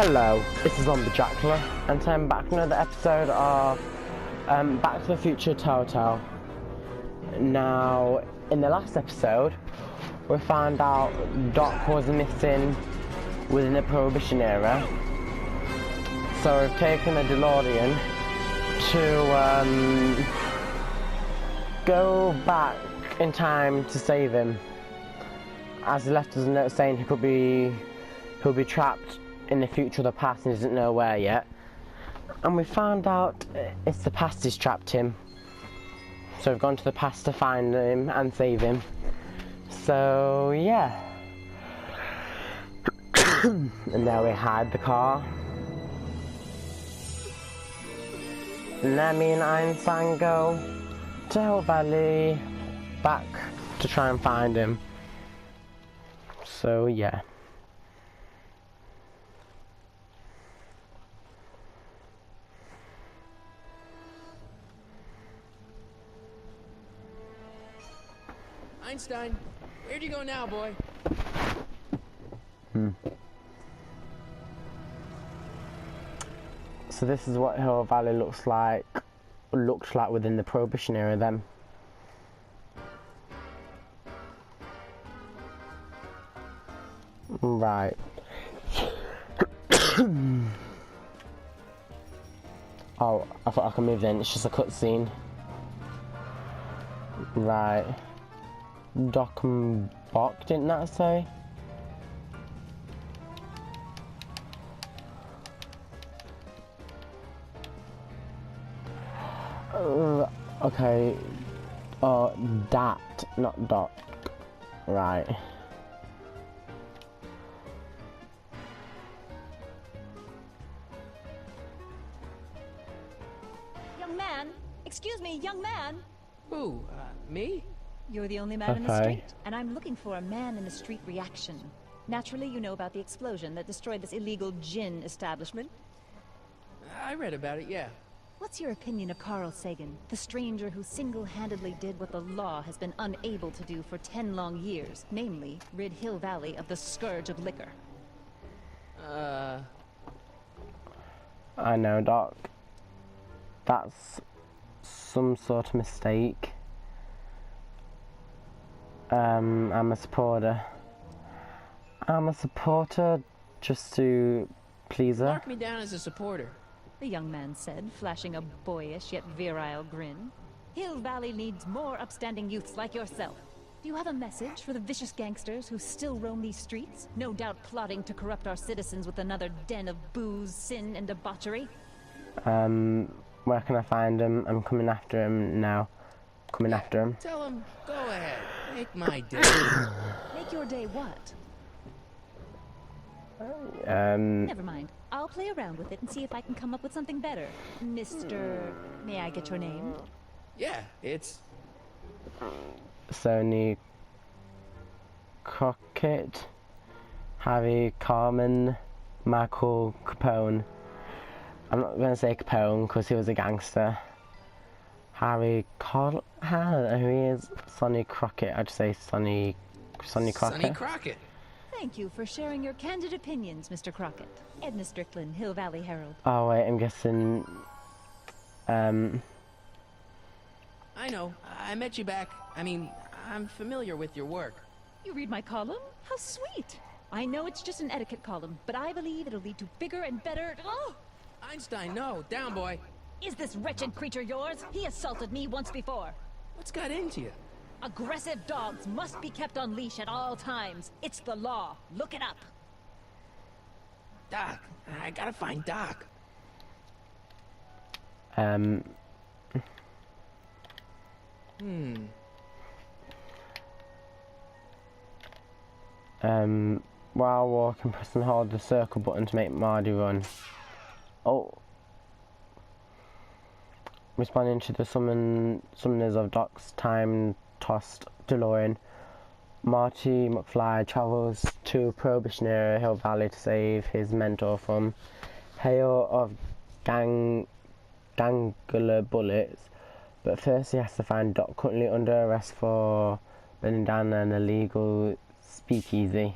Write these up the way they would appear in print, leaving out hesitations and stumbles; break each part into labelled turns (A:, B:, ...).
A: Hello, this is Jackler, and today I'm back with another episode of Back to the Future Telltale. Now, in the last episode, we found out Doc was missing within the Prohibition era, so we've taken a DeLorean to go back in time to save him, as he left us a note saying he'll be trapped in the future or the past and doesn't know where yet. And we found out it's the past he's trapped him. So we've gone to the past to find him and save him. So yeah. And there we hide the car. And then me and Einstein go to Hill Valley back to try and find him. So yeah.
B: Einstein, where'd you go now, boy?
A: So this is what Hill Valley looked like within the Prohibition era then. Right. Oh, I thought I could move then, it's just a cutscene. Right. Doc and Bok, didn't that say? Okay. Dat, not Doc. Right.
C: Young man! Excuse me, young man!
B: Who, me?
C: You're the only man in the street, and I'm looking for a man-in-the-street reaction. Naturally, you know about the explosion that destroyed this illegal gin establishment.
B: I read about it, yeah.
C: What's your opinion of Carl Sagan, the stranger who single-handedly did what the law has been unable to do for 10 long years, namely, rid Hill Valley of the scourge of liquor?
A: I know, Doc. That's some sort of mistake. I'm a supporter. I'm a supporter just to please her.
B: Mark me down as a supporter.
C: The young man said, flashing a boyish yet virile grin. Hill Valley needs more upstanding youths like yourself. Do you have a message for the vicious gangsters who still roam these streets, no doubt plotting to corrupt our citizens with another den of booze, sin, and debauchery?
A: Where can I find him? I'm coming after him now. Coming after him.
B: Tell him, go ahead, make my day.
C: Make your day what?
A: Never
C: mind. I'll play around with it and see if I can come up with something better. Mr. May I get your name?
B: Yeah, it's...
A: Sony Crockett, Harry Carmen, Michael Capone. I'm not going to say Capone because he was a gangster. Harry Carl, I don't know who he is. Sonny Crockett. I'd say Sonny Crockett.
B: Sonny Crockett.
C: Thank you for sharing your candid opinions, Mr. Crockett. Edna Strickland, Hill Valley Herald.
A: Oh wait, I'm guessing.
B: I know. I met you back. I mean, I'm familiar with your work.
C: You read my column? How sweet. I know it's just an etiquette column, but I believe it'll lead to bigger and better... Oh!
B: Einstein, no. Down, boy.
C: Is this wretched creature yours? He assaulted me once before.
B: What's got into you?
C: Aggressive dogs must be kept on leash at all times. It's the law. Look it up.
B: Doc. I gotta find Doc.
A: While walking, press and hold the circle button to make Marty run. Oh. Responding to the summoners of Doc's time-tossed DeLorean, Marty McFly travels to Prohibition era Hill Valley to save his mentor from hail of gangler bullets, but first he has to find Doc currently under arrest for burning down an illegal speakeasy.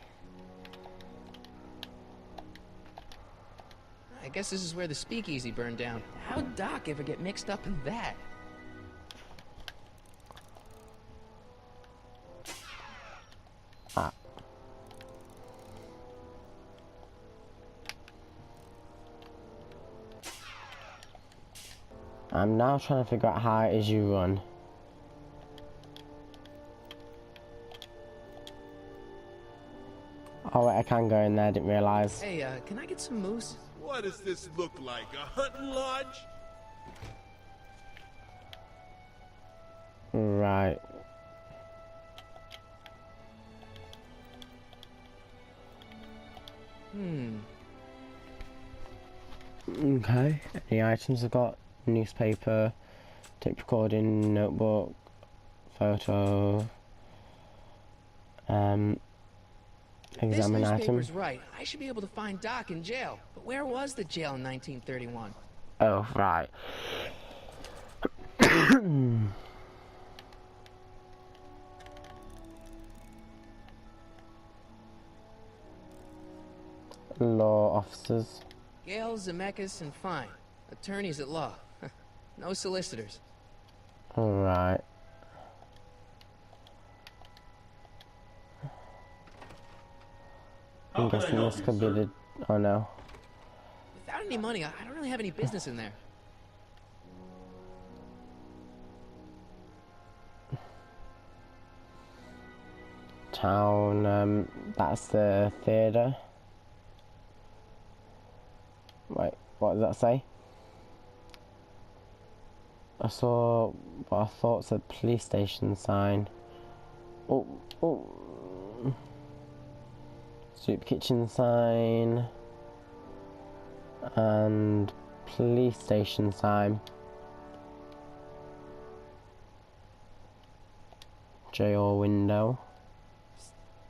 B: I guess this is where the speakeasy burned down. How'd Doc ever get mixed up in that?
A: I'm now trying to figure out how it is you run. Oh wait, I can go in there, I didn't realise.
B: Hey, can I get some moose?
D: What does this look like, a hunting lodge?
A: Right. Okay. Any items I've got? Newspaper, tape recording, notebook, photo, examine
B: This
A: item.
B: newspaper's right. I should be able to find Doc in jail. But where was the jail in 1931?
A: Oh, right. Law officers.
B: Gale, Zemeckis, and Fine. Attorneys at law. No solicitors.
A: Alright. I'm guessing this could be the... Oh no.
B: Without any money, I don't really have any business in there.
A: Town, that's the theatre. Wait, what does that say? I saw what I thought said police station sign. Oh, oh. Soup kitchen sign. And police station sign. Jail window.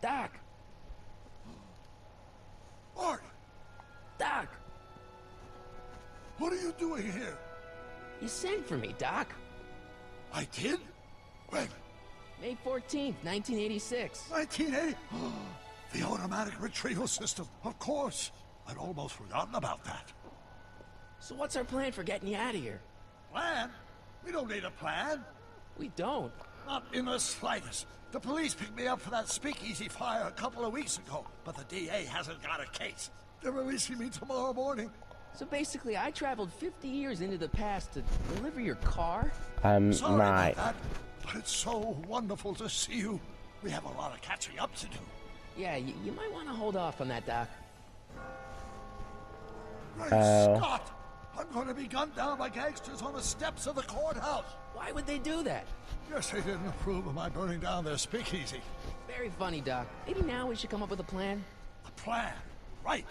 B: Doc!
D: Art,
B: Doc!
D: what are you doing here?
B: You sent for me, Doc.
D: I did? When?
B: May 14th, 1986.
D: 1980? The automatic retrieval system, of course. I'd almost forgotten about that.
B: So what's our plan for getting you out of here?
D: Plan? We don't need a plan.
B: We don't.
D: Not in the slightest. The police picked me up for that speakeasy fire a couple of weeks ago, but the DA hasn't got a case. They're releasing me tomorrow morning.
B: So basically, I traveled 50 years into the past to deliver your car?
D: Sorry
A: right.
D: about that, but it's so wonderful to see you. We have a lot of catching up to do.
B: Yeah, you might want to hold off on that, Doc.
D: Great Scott! I'm going to be gunned down by gangsters on the steps of the courthouse.
B: Why would they do that?
D: Guess they didn't approve of my burning down their speakeasy.
B: Very funny, Doc. Maybe now we should come up with a plan?
D: A plan, right.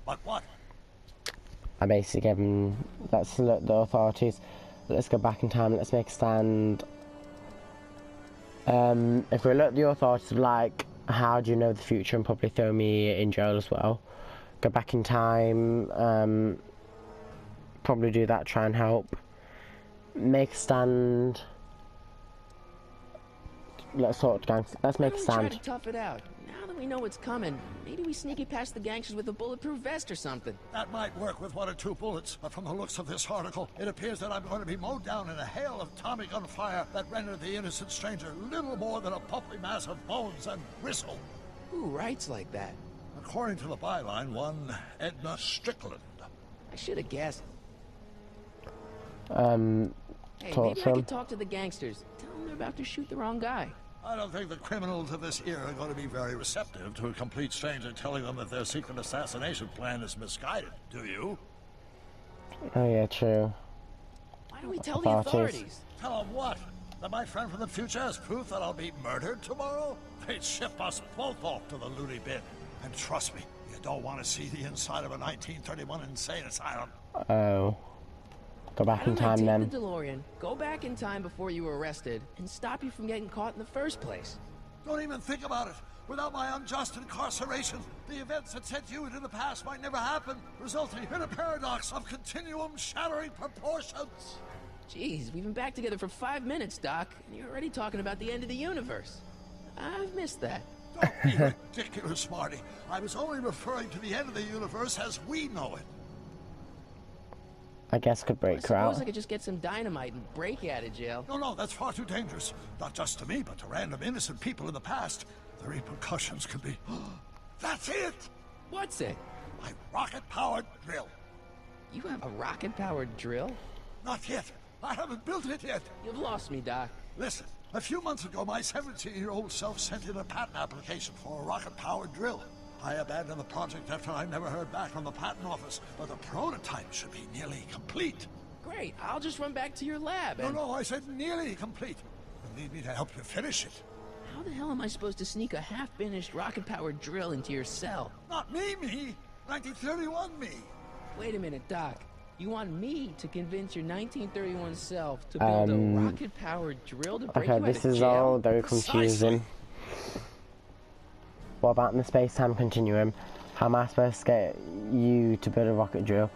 D: But what?
A: I basically gave him, let's alert the authorities, let's go back in time, let's make a stand. If we alert the authorities, like, how do you know the future, and probably throw me in jail as well. Go back in time, probably do that, try and help. Make a stand. Let's sort gangsters, let's make a
B: Try
A: stand.
B: to tough it out. Now that we know what's coming, maybe we sneak it past the gangsters with a bulletproof vest or something.
D: That might work with 1 or 2 bullets, but from the looks of this article, it appears that I'm going to be mowed down in a hail of Tommy gun fire that rendered the innocent stranger little more than a puffy mass of bones and gristle.
B: Who writes like that?
D: According to the byline, one Edna Strickland.
B: I should have guessed. Hey,
A: Talk
B: maybe
A: to
B: I
A: 'em.
B: could talk to the gangsters. Tell them they're about to shoot the wrong guy.
D: I don't think the criminals of this era are going to be very receptive to a complete stranger telling them that their secret assassination plan is misguided. Do you?
A: Oh yeah, true.
B: Why don't we tell the
A: Authorities.
B: authorities?
D: Tell them what? That my friend from the future has proof that I'll be murdered tomorrow? They'd ship us both off to the loony bin. And trust me, you don't want to see the inside of a 1931 insane asylum.
A: Oh. Go back in time
B: take
A: then.
B: the DeLorean, go back in time before you were arrested, and stop you from getting caught in the first place.
D: Don't even think about it. Without my unjust incarceration, the events that sent you into the past might never happen, resulting in a paradox of continuum-shattering proportions.
B: Jeez, we've been back together for 5 minutes, Doc, and you're already talking about the end of the universe. I've missed that.
D: Don't be ridiculous, Marty. I was only referring to the end of the universe as we know it.
A: I guess could
B: I
A: break her
B: suppose
A: out.
B: I could just get some dynamite and break you out of jail.
D: No, that's far too dangerous. Not just to me, but to random innocent people in the past. The repercussions could be... That's it!
B: What's it?
D: My rocket-powered drill.
B: You have a rocket-powered drill?
D: Not yet. I haven't built it yet.
B: You've lost me, Doc.
D: Listen, a few months ago, my 17-year-old self sent in a patent application for a rocket-powered drill. I abandoned the project after I never heard back from the patent office, but the prototype should be nearly complete.
B: Great, I'll just run back to your lab and...
D: No, I said nearly complete. You need me to help you finish it.
B: How the hell am I supposed to sneak a half-finished rocket-powered drill into your cell?
D: Not me. 1931 me.
B: Wait a minute, Doc. You want me to convince your 1931 self to build a rocket-powered drill to break you out of
A: this is
B: jail?
A: all very confusing. What about in the space-time continuum? How am I supposed to get you to build a rocket drill?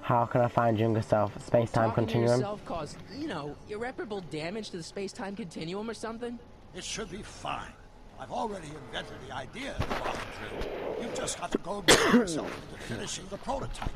A: How can I find younger self? Space-time
B: Talking to
A: continuum?
B: yourself caused, you know, irreparable damage to the space-time continuum or something?
D: It should be fine. I've already invented the idea of the rocket drill. You've just got to go get yourself into finishing the prototype.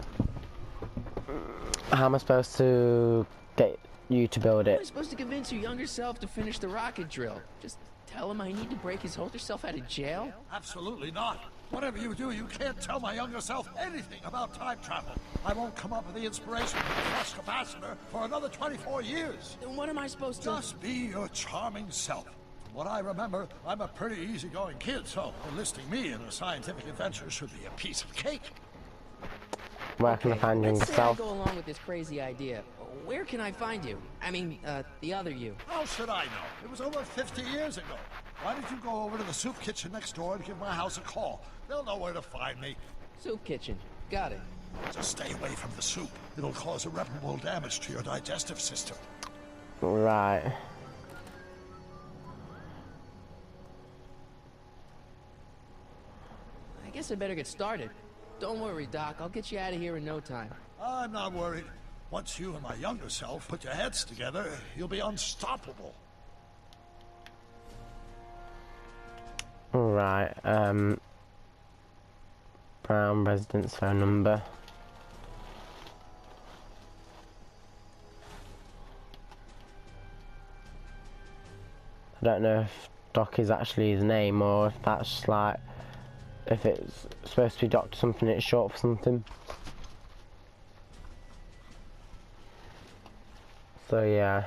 A: How am I supposed to get you to build
B: How am I
A: it?
B: supposed to convince your younger self to finish the rocket drill? Just tell him I need to break his older self out of jail?
D: Absolutely not. Whatever you do, you can't tell my younger self anything about time travel. I won't come up with the inspiration for the flux capacitor for another 24 years.
B: Then what am I supposed to...
D: Just be your charming self. From what I remember, I'm a pretty easygoing kid, so enlisting me in a scientific adventure should be a piece of cake.
A: Where can I find younger
B: Let's say I
A: self?
B: go along with this crazy idea. Where can I find you? I mean, the other you.
D: How should I know? It was over 50 years ago. Why don't you go over to the soup kitchen next door and give my house a call? They'll know where to find me.
B: Soup kitchen. Got it.
D: Just stay away from the soup. It'll cause irreparable damage to your digestive system.
A: Right.
B: I guess I better get started. Don't worry, Doc. I'll get you out of here in no time.
D: I'm not worried. Once you and my younger self put your heads together, you'll be unstoppable.
A: Right, Brown residence phone number. I don't know if Doc is actually his name or if that's like, if it's supposed to be Doctor something, it's short for something. So yeah.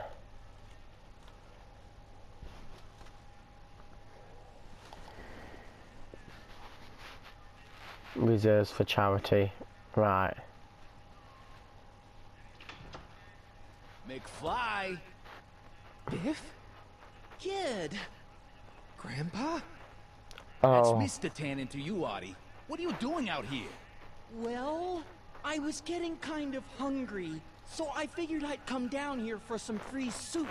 A: Reserves for charity. Right.
B: McFly! Biff? Kid! Grandpa?
A: Oh,
E: That's Mr. Tannen to you, Artie. What are you doing out here?
F: Well, I was getting kind of hungry, so I figured I'd come down here for some free soup.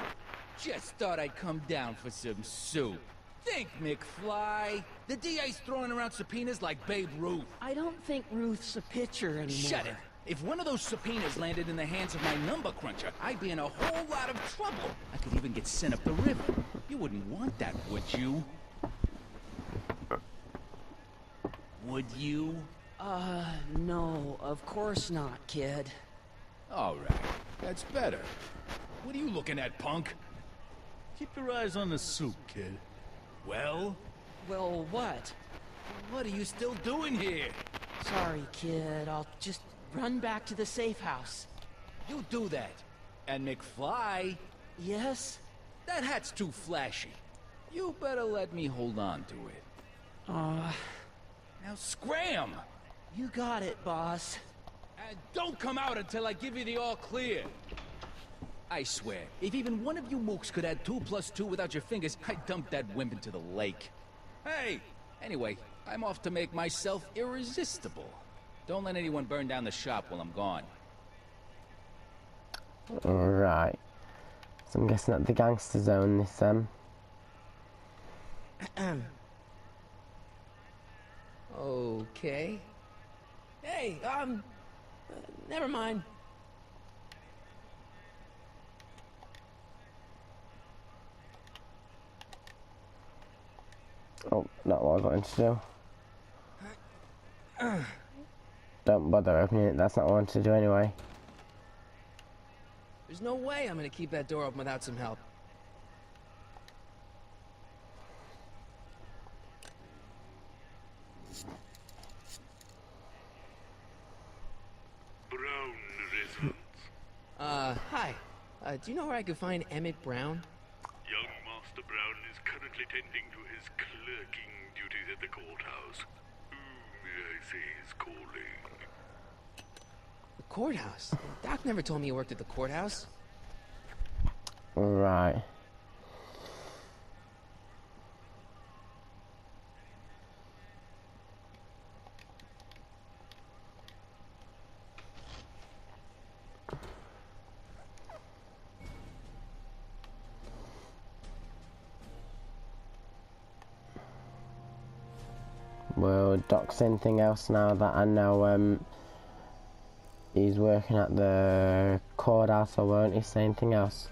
E: Just thought I'd come down for some soup. Think, McFly. The DA's throwing around subpoenas like Babe Ruth.
F: I don't think Ruth's a pitcher anymore.
E: Shut it. If one of those subpoenas landed in the hands of my number cruncher, I'd be in a whole lot of trouble. I could even get sent up the river. You wouldn't want that, would you? Would you?
F: No, of course not, kid.
E: All right. That's better. What are you looking at, punk?
G: Keep your eyes on the soup, kid.
E: Well,
F: Well, what?
E: what are you still doing here?
F: Sorry, kid. I'll just run back to the safe house.
E: You do that. And McFly,
F: Yes?
E: that hat's too flashy. You better let me hold on to it. Now scram!
F: You got it, boss.
E: And don't come out until I give you the all clear. I swear, if even one of you mooks could add 2 plus 2 without your fingers, I'd dump that wimp into the lake. Hey! Anyway, I'm off to make myself irresistible. Don't let anyone burn down the shop while I'm gone.
A: right. So I'm guessing that the gangsters own this
B: Okay. Hey, never mind.
A: Oh, not what I was going to do. Don't bother opening it, that's not what I wanted to do anyway.
B: There's no way I'm gonna keep that door open without some help.
H: Brown residence.
B: Hi. Do you know where I could find Emmett Brown?
H: Young Master Brown is currently tending to his clerking duties at the courthouse. Who may I say is calling?
B: The courthouse? Doc never told me you worked at the courthouse.
A: Right. Will Doc say anything else now that I know he's working at the courthouse, or won't he say anything else?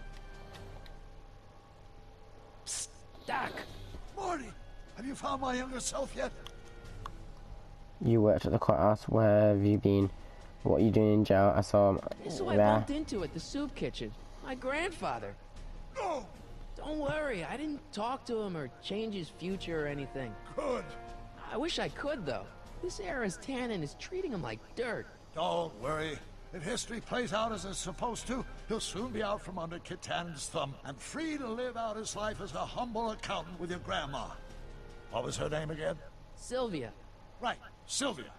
B: Psst, Doc!
D: Marty, have you found my younger self yet?
A: You worked at the courthouse. Where have you been? What are you doing in jail? I saw him
B: This is who I
A: there.
B: bumped into at the soup kitchen. My grandfather.
D: No!
B: Don't worry, I didn't talk to him or change his future or anything.
D: Good.
B: I wish I could, though. This era's tannin is treating him like dirt.
D: Don't worry. If history plays out as it's supposed to, he'll soon be out from under Kit Tannen's thumb and free to live out his life as a humble accountant with your grandma. What was her name again?
B: Sylvia.
D: Right, Sylvia.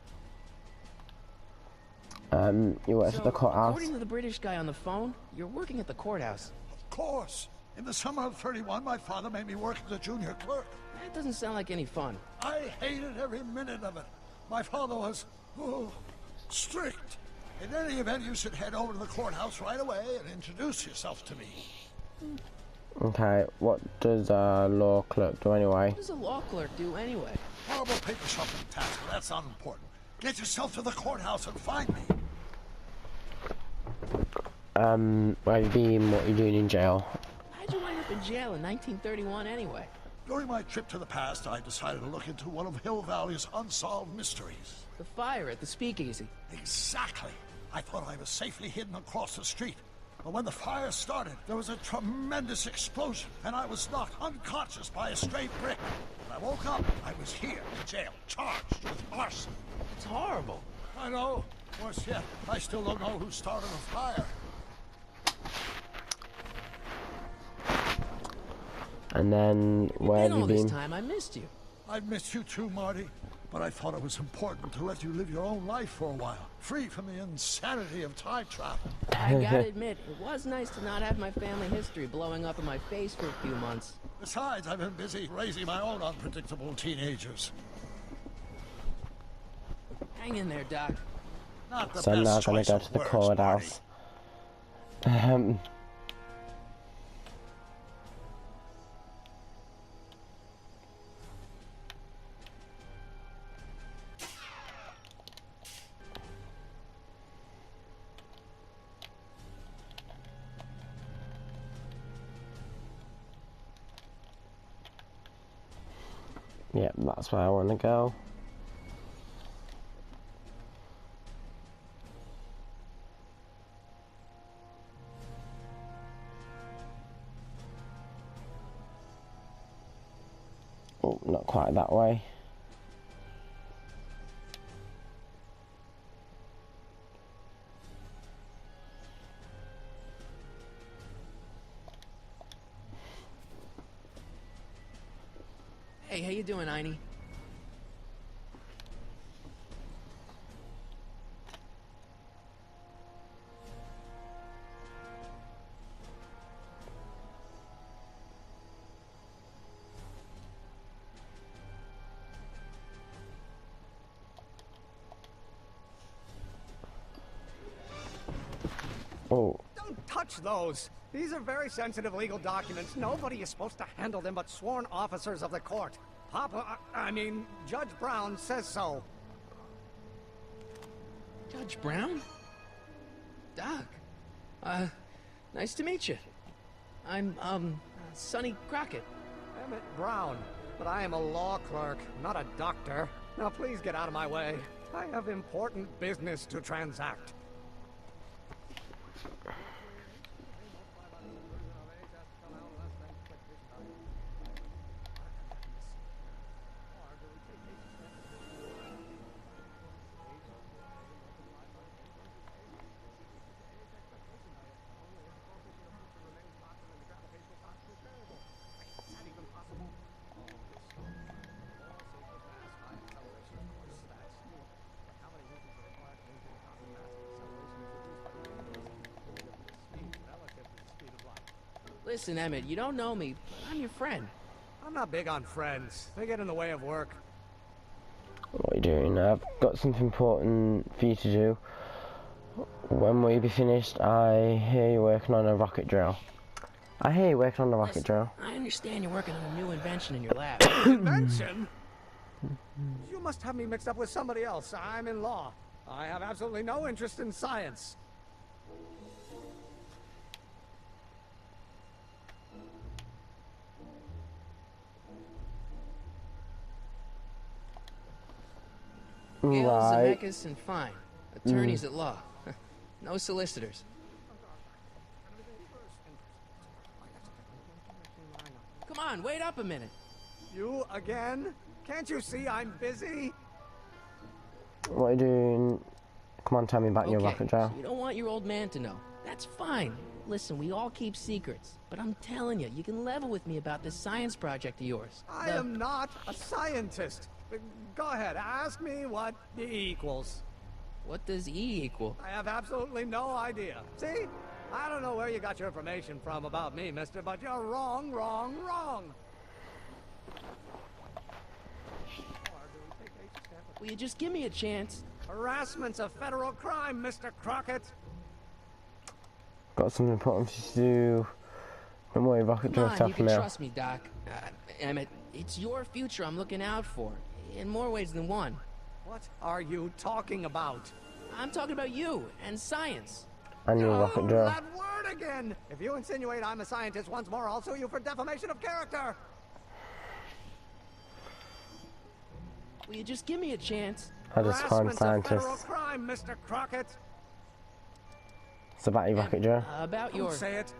A: You worked at the courthouse.
B: According to the British guy on the phone, you're working at the courthouse.
D: Of course. In the summer of '31, my father made me work as a junior clerk.
B: That doesn't sound like any fun.
D: I hated every minute of it. My father was, strict. In any event, you should head over to the courthouse right away and introduce yourself to me.
A: Okay, what does a law clerk do anyway?
B: What does a law clerk do anyway?
D: Horrible paper shuffling task, but that's unimportant. Get yourself to the courthouse and find me.
A: Where have you been? What are you doing in jail?
B: How'd you wind up in jail in 1931 anyway?
D: During my trip to the past, I decided to look into one of Hill Valley's unsolved mysteries.
B: The fire at the speakeasy.
D: Exactly. I thought I was safely hidden across the street. But when the fire started, there was a tremendous explosion, and I was knocked unconscious by a stray brick. When I woke up, I was here in jail, charged with arson.
B: It's horrible.
D: I know. Worse yet, I still don't know who started the fire.
A: And then where have you
B: all this
A: been?
B: time, I missed you.
D: I've missed you too, Marty. But I thought it was important to let you live your own life for a while, free from the insanity of time travel.
B: I gotta admit, it was nice to not have my family history blowing up in my face for a few months.
D: Besides, I've been busy raising my own unpredictable teenagers.
B: Hang in there, Doc.
D: Not the
A: So I'm
D: best
A: now gonna
D: choice
A: go
D: of
A: to the
D: words,
A: courthouse. Yep, that's where I want to go. Oh, not quite that way.
B: Hey, how you doing, Einie?
A: Oh,
I: Don't touch those! These are very sensitive legal documents. Nobody is supposed to handle them but sworn officers of the court. I mean, Judge Brown says so.
B: Judge Brown? Doc. Nice to meet you. I'm, Sonny Crockett.
I: Emmett Brown. But I am a law clerk, not a doctor. Now please get out of my way. I have important business to transact.
B: Listen, Emmett, you don't know me, but I'm your friend.
I: I'm not big on friends. They get in the way of work.
A: What are you doing? I've got something important for you to do. When will you be finished? I hear you're working on a rocket drill. I hear you're working on a rocket drill.
B: I understand you're working on a new invention in your lab.
I: Invention? You must have me mixed up with somebody else. I'm in law. I have absolutely no interest in science.
B: Gale,
A: Right.
B: Zemeckis, and Fine. Attorneys at law. No solicitors. Come on, wait up a minute.
I: You again? Can't you see I'm busy?
A: What are you doing? Come on, tell me about your rocket drill.
B: So you don't want your old man to know. That's fine. Listen, we all keep secrets. But I'm telling you, you can level with me about this science project of yours.
I: I am not a scientist. Go ahead, ask me what E equals.
B: What does E equal?
I: I have absolutely no idea. See? I don't know where you got your information from about me, mister, but you're wrong, wrong, wrong.
B: Will you just give me a chance?
I: Harassment's a federal crime, Mr. Crockett.
A: Got something important for you to do. Don't worry, rocket drill
B: Come on,
A: stuff
B: you can
A: now.
B: trust me, Doc. Emmett, it's your future I'm looking out for. In more ways than one.
I: What are you talking about?
B: I'm talking about you and science.
A: And your rocket drill.
I: That word again! If you insinuate I'm a scientist once more, I'll sue you for defamation of character!
B: Will you just give me a chance?
A: I just find
I: Harassment's a federal
A: scientists.
I: crime, Mr. Crockett.
A: It's about your rocket drill.
B: About
I: Don't
B: your...
I: say it.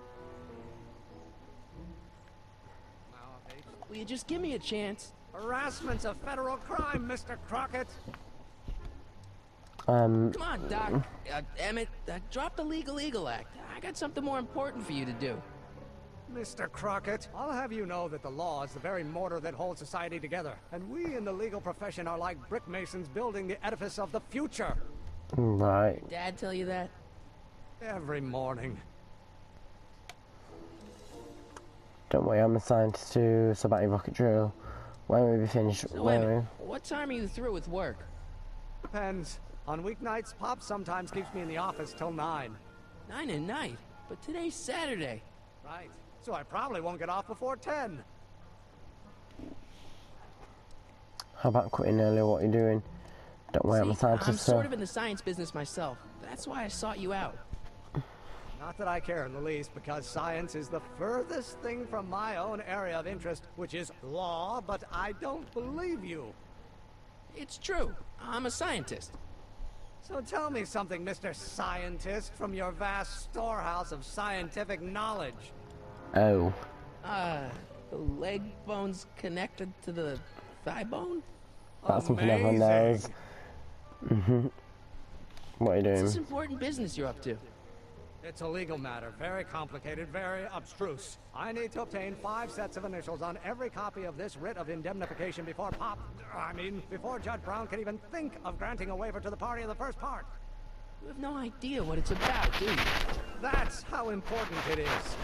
B: Will you just give me a chance?
I: Harassment's a federal crime, Mr. Crockett.
B: Come on, Doc. Emmett, drop the Legal Eagle Act. I got something more important for you to do.
I: Mr. Crockett, I'll have you know that the law is the very mortar that holds society together. And we in the legal profession are like brick masons building the edifice of the future.
A: Right.
B: Dad tell you that?
I: Every morning.
A: Don't worry, I'm a scientist too. It's about your rocket drill. When will we be finished?
B: So wait a minute. What time are you through with work?
I: Depends. On weeknights, Pop sometimes keeps me in the office till 9.
B: 9 at night? But today's Saturday.
I: Right. So I probably won't get off before 10.
A: How about quitting early? What are you doing? Don't worry, I'm a
B: See,
A: scientist.
B: I'm sort of in the science business myself. That's why I sought you out.
I: Not that I care in the least, because science is the furthest thing from my own area of interest, which is law, but I don't believe you.
B: It's true. I'm a scientist.
I: So tell me something, Mr. Scientist, from your vast storehouse of scientific knowledge.
A: Oh.
B: The leg bone's connected to the thigh bone?
A: That's something everyone knows. What are you
B: What's
A: doing?
B: this important business you're up to?
I: It's a legal matter, very complicated, very abstruse. I need to obtain 5 sets of initials on every copy of this writ of indemnification before before Judge Brown can even think of granting a waiver to the party in the first part.
B: You have no idea what it's about, do you?
I: That's how important it is.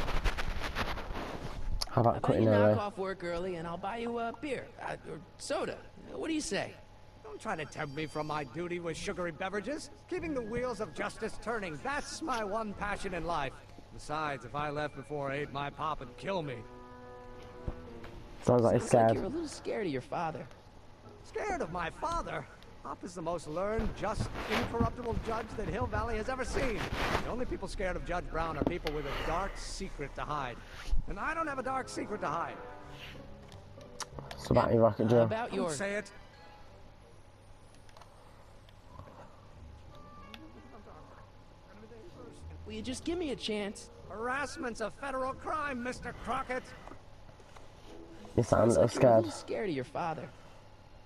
A: How about
B: How about you
A: quitting
B: knock
A: early?
B: off work early and I'll buy you a beer, or soda. What do you say?
I: Don't try to tempt me from my duty with sugary beverages. Keeping the wheels of justice turning, that's my one passion in life. Besides, if I left before 8, my pop would kill me.
A: Sounds like he's
B: Sounds like
A: scared.
B: you're a little scared of your father.
I: Scared of my father? Pop is the most learned, just, incorruptible judge that Hill Valley has ever seen. The only people scared of Judge Brown are people with a dark secret to hide. And I don't have a dark secret to hide.
A: It's about your rocket drill.
B: About
I: Don't
B: yours.
I: say it.
B: Will you just give me a chance?
I: Harassment's a federal crime, Mr. Crockett.
A: You sound a
B: Sounds
A: little
B: like you're a
A: scared.
B: little scared of your father.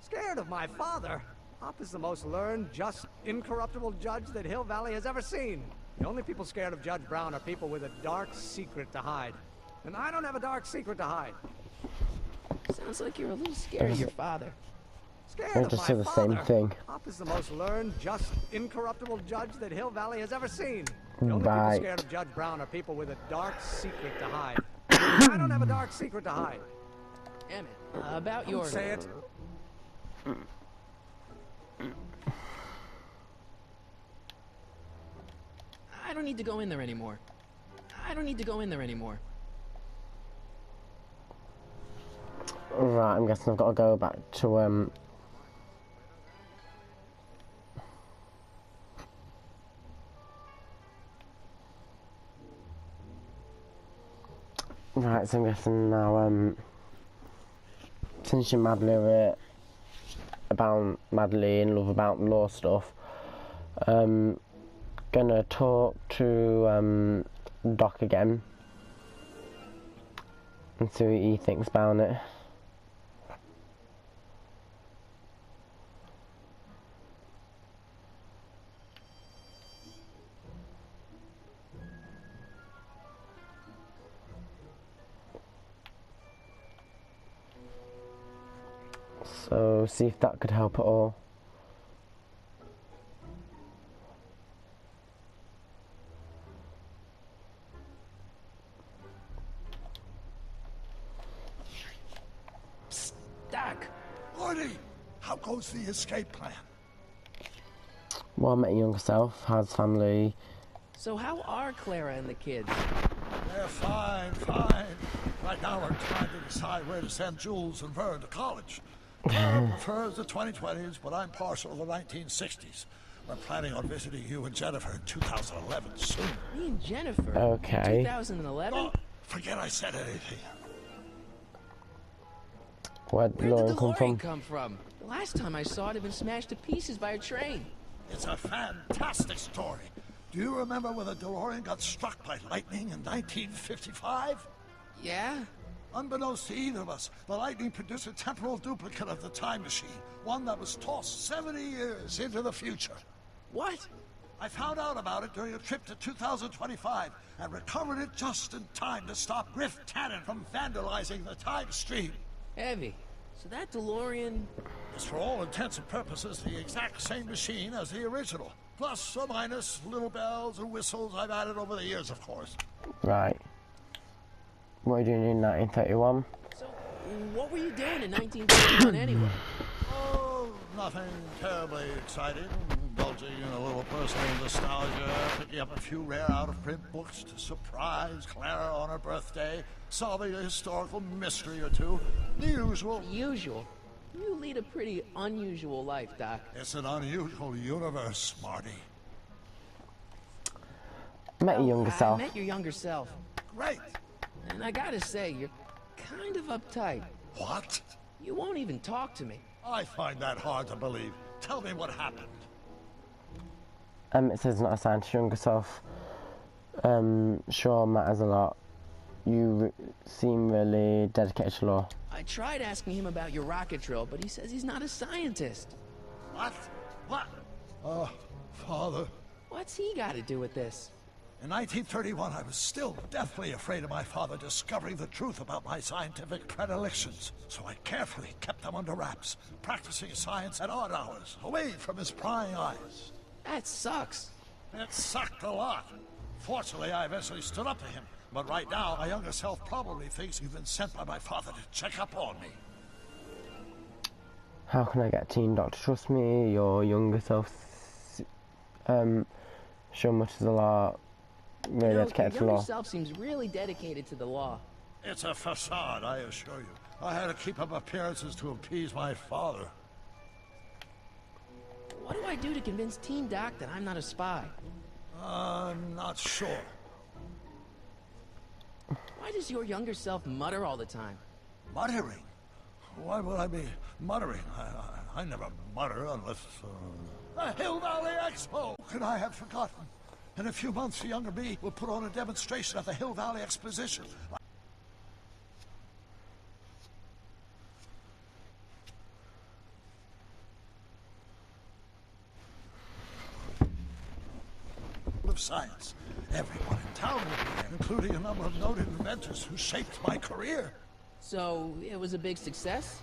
I: Scared of my father? Pop is the most learned, just, incorruptible judge that Hill Valley has ever seen. The only people scared of Judge Brown are people with a dark secret to hide. And I don't have a dark secret to hide.
B: Sounds like you're a little scared of your father.
I: Scared
A: They
I: of
A: just
I: my
A: say the
I: father?
A: same thing.
I: Pop is the most learned, just, incorruptible judge that Hill Valley has ever seen. The only
A: Right.
I: people scared of Judge Brown are people with a dark secret to hide. I don't have a dark secret to hide.
B: Damn it. About your...
I: Say it.
B: I don't need to go in there anymore. I don't need to go in there anymore.
A: Right, I'm guessing I've got to go back to, Right, so I'm guessing now, since you're madly in love about law stuff, gonna talk to, Doc again and see what he thinks about it. So, see if that could help at all.
B: Psst, Doc!
D: Marty, how goes the escape plan?
A: Well, I met your younger self, has family.
B: So how are Clara and the kids?
D: They're fine, fine. Right now we're trying to decide where to send Jules and Vern to college. Clara prefers the 2020s, but I'm partial to the 1960s. We're planning on visiting you and Jennifer in 2011 soon.
B: Me and Jennifer?
A: Okay.
B: 2011?
D: Oh, forget I said anything.
A: Where'd
B: Where'd the
A: Lauren
B: DeLorean come from? The last time I saw it had been smashed to pieces by a train.
D: It's a fantastic story. Do you remember when the DeLorean got struck by lightning in 1955?
B: Yeah?
D: Unbeknownst to either of us, the lightning produced a temporal duplicate of the time machine, one that was tossed 70 years into the future.
B: What?
D: I found out about it during a trip to 2025 and recovered it just in time to stop Griff Tannen from vandalizing the time stream.
B: Heavy. So that DeLorean...
D: It's for all intents and purposes the exact same machine as the original. Plus or minus little bells and whistles I've added over the years, of course.
A: Right. What are you doing in 1931?
B: So, what were you doing in 1931 anyway?
D: Oh, nothing terribly exciting. Indulging in a little personal nostalgia, picking up a few rare out-of-print books to surprise Clara on her birthday, solving a historical mystery or two. The usual.
B: The usual? You lead a pretty unusual life, Doc.
D: It's an unusual universe, Marty.
A: Met your younger self.
B: I met your younger self.
D: Great.
B: And I gotta say, you're kind of uptight.
D: What?
B: You won't even talk to me.
D: I find that hard to believe. Tell me what happened.
A: It says not assigned to younger self. Sure matters a lot. You seem really dedicated to law.
B: I tried asking him about your rocket drill, but he says he's not a scientist.
D: What? What? Father.
B: What's he got to do with this?
D: In 1931, I was still deathly afraid of my father discovering the truth about my scientific predilections, so I carefully kept them under wraps, practicing science at odd hours, away from his prying eyes.
B: That sucks.
D: It sucked a lot. Fortunately, I eventually stood up to him, but right now, my younger self probably thinks you've been sent by my father to check up on me.
A: How can I get Teen Doc to trust me? Your younger self, sure much as a lot. Really dedicated to
B: your
A: law.
B: younger self seems really dedicated to the law.
D: It's a facade, I assure you. I had to keep up appearances to appease my father.
B: What do I do to convince Teen Doc that I'm not a spy?
D: I'm not sure.
B: Why does your younger self mutter all the time?
D: Muttering? Why would I be muttering? I never mutter unless... the Hill Valley Expo! Could I have forgotten? In a few months, the younger me will put on a demonstration at the Hill Valley Exposition. Of science. Everyone in town will be there, including a number of noted inventors who shaped my career.
B: So, it was a big success?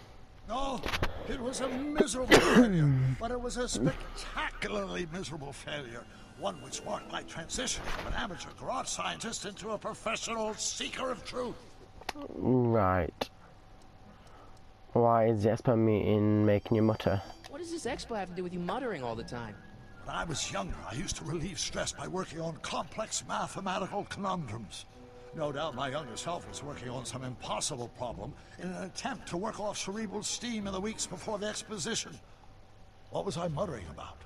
D: No, it was a miserable failure, but it was a spectacularly miserable failure. One which marked my transition from an amateur garage scientist into a professional seeker of truth.
A: Right. Why is the expo meeting making you mutter?
B: What does this expo have to do with you muttering all the time?
D: When I was younger, I used to relieve stress by working on complex mathematical conundrums. No doubt my younger self was working on some impossible problem in an attempt to work off cerebral steam in the weeks before the exposition. What was I muttering about?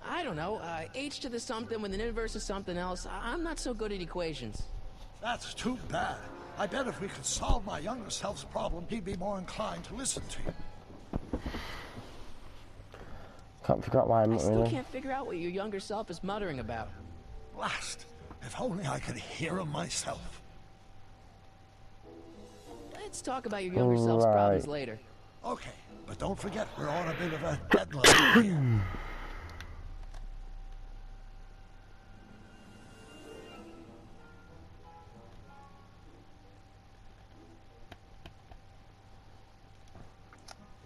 B: I don't know. H to the something with an inverse of something else. I'm not so good at equations.
D: That's too bad. I bet if we could solve my younger self's problem, he'd be more inclined to listen to you.
A: Can't figure out why I'm
B: I
A: muttering.
B: still can't figure out what your younger self is muttering about.
D: Blast! If only I could hear him myself.
B: Let's talk about your younger self's problems later.
D: Okay, but don't forget we're on a bit of a deadline here.